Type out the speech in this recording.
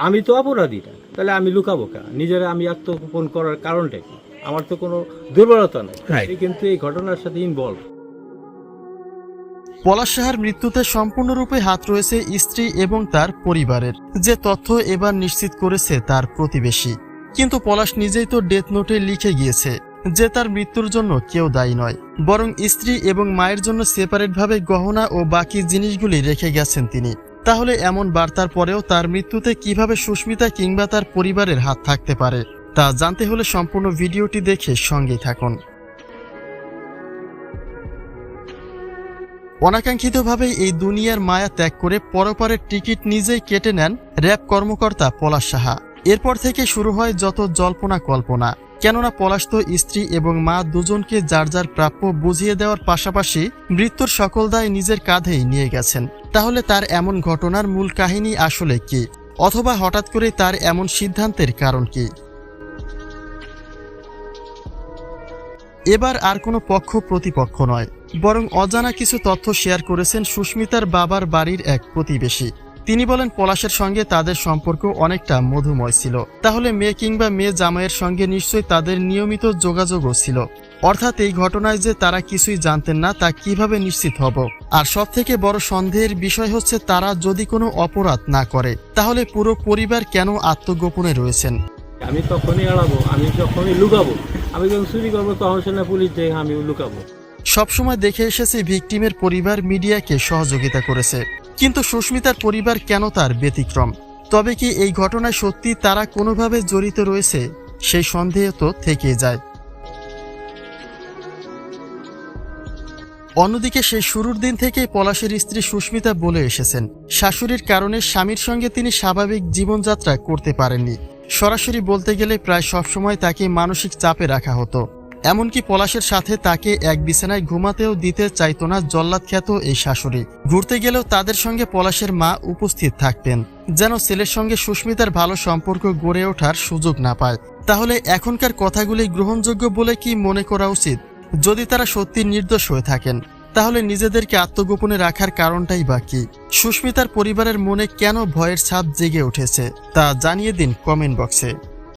আমি তো অপরাধী না, তাহলে আমি লুকাবো কেন? নিজের আমি আত্মগোপন করার কারণটা কি? আমার তো কোনো দুর্বলতা নেই, কিন্তু এই ঘটনার সাথে ইনভলভ। পলাশ সাহার মৃত্যুতে সম্পূর্ণরূপে হাত রয়েছে স্ত্রী এবং তার পরিবারের, যে তথ্য এবার নিশ্চিত করেছে তার প্রতিবেশী। কিন্তু পলাশ নিজেই তো ডেথ নোটে লিখে গিয়েছে যে তার মৃত্যুর জন্য কেউ দায়ী নয়, বরং স্ত্রী এবং মায়ের জন্য সেপারেটভাবে গহনা ও বাকি জিনিসগুলি রেখে গেছেন তিনি। তাহলে এমন বার্তার পরেও তার মৃত্যুতে কিভাবে সুস্মিতা কিংবা তার পরিবারের হাত থাকতে পারে, তা জানতে হলে সম্পূর্ণ ভিডিওটি দেখে সঙ্গেই থাকুন। অনাকাঙ্ক্ষিতভাবেই এই দুনিয়ার মায়া ত্যাগ করে পরপারের টিকিট নিজেই কেটে নেন র্যাব কর্মকর্তা পলাশ সাহা। এরপর থেকে শুরু হয় যত জল্পনা কল্পনা, কেননা পলাশ তো স্ত্রী এবং মা দুজনকে যার যার প্রাপ্য বুঝিয়ে দেওয়ার পাশাপাশি মৃত্যুর সকল দায় নিজের কাঁধেই নিয়ে গেছেন। তাহলে তার এমন ঘটনার মূল কাহিনী আসলে কি, অথবা হঠাৎ করে তার এমন সিদ্ধান্তের কারণ কি? এবার আর কোনো পক্ষ প্রতিপক্ষ নয়, বরং অজানা কিছু তথ্য শেয়ার করেছেন সুস্মিতার বাবার বাড়ির এক প্রতিবেশী। তিনি বলেন পলাশের সঙ্গে তাদের সম্পর্ক অনেকটা মধুময় ছিল। তাহলে মেয়ে কিংবা মেয়ে জামাইয়ের সঙ্গে নিশ্চয়ই তাদের নিয়মিত যোগাযোগও ছিল। অর্থাৎ এই ঘটনায় যে তারা কিছুই জানতেন না তা কিভাবে নিশ্চিত হব? আর সব থেকে বড় সন্দেহের বিষয় হচ্ছে, তারা যদি কোনো অপরাধ না করে তাহলে পুরো পরিবার কেন আত্মগোপনে রয়েছেন? আমি তখনই এড়াবো, আমি যখনই লুকাবো, আমি যখন চুরি করবো তখন সে না পুলিশ দেখে আমি লুকাবো। সবসময় দেখে এসেছি ভিকটিমের পরিবার মিডিয়াকে সহযোগিতা করেছে, কিন্তু সুস্মিতার পরিবার কেন তার ব্যতিক্রম? তবে কি এই ঘটনায় সত্যি তারা কোনোভাবে জড়িত রয়েছে? সেই সন্দেহ তো থেকেই যায়। অন্যদিকে সেই শুরুর দিন থেকেই পলাশের স্ত্রী সুস্মিতা বলে এসেছেন, শাশুড়ির কারণে স্বামীর সঙ্গে তিনি স্বাভাবিক জীবনযাত্রা করতে পারেননি। সরাসরি বলতে গেলে প্রায় সবসময় তাকে মানসিক চাপে রাখা হতো। এমনকি পলাশের সাথে তাকে এক বিছানায় ঘুমাতেও দিতে চাইতো না জল্লাদ খ্যাত এই শাশুড়ি। ঘুরতে গেলেও তাদের সঙ্গে পলাশের মা উপস্থিত থাকতেন, যেন ছেলের সঙ্গে সুস্মিতার ভালো সম্পর্ক গড়ে ওঠার সুযোগ না পায়। তাহলে এখনকার কথাগুলি গ্রহণযোগ্য বলে কি মনে করা উচিত? যদি তারা সত্যি নির্দোষ হয়ে থাকেন, তাহলে নিজেদেরকে আত্মগোপনে রাখার কারণটাই বা কি? সুস্মিতার পরিবারের মনে কেন ভয়ের ছাপ জেগে উঠেছে তা জানিয়ে দিন কমেন্ট বক্সে।